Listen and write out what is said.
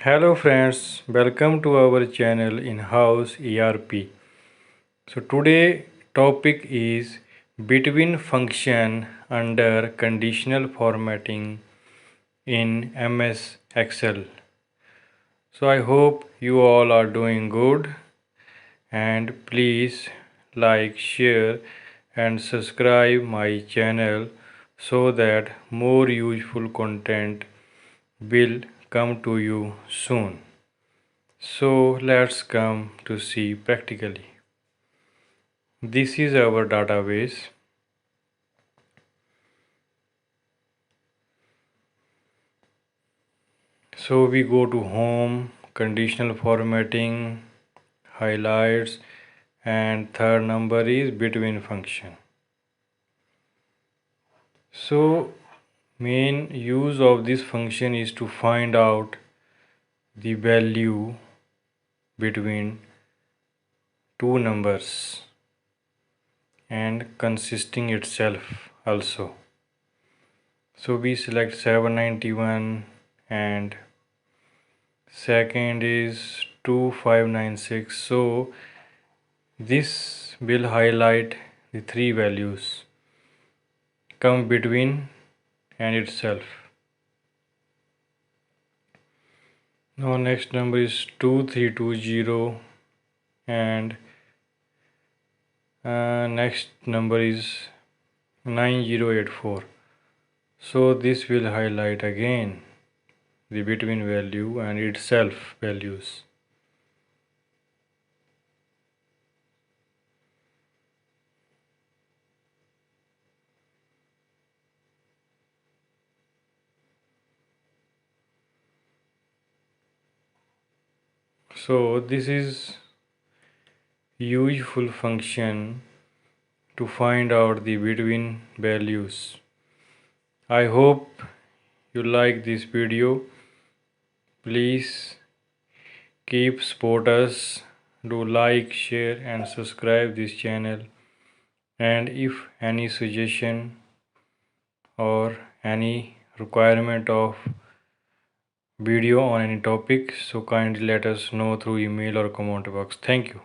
Hello friends, welcome to our channel In-house ERP. So today topic is between function under conditional formatting in MS Excel. So I hope you all are doing good, and please like, share and subscribe my channel so that more useful content will come to you soon. So let's come to see practically. This is our database. So we go to home, conditional formatting, highlights, and third number is between function. So main use of this function is to find out the value between two numbers and consisting itself also. So we select 791 and second is 2596. So this will highlight the three values come between and itself. Now next number is 2320 and next number is 9084. So this will highlight again the between value and itself values. So this is useful function to find out the between values. I hope you like this video. Please keep support us. Do like, share and subscribe this channel. And if any suggestion or any requirement of video on any topic, so kindly let us know through email or comment box. Thank you.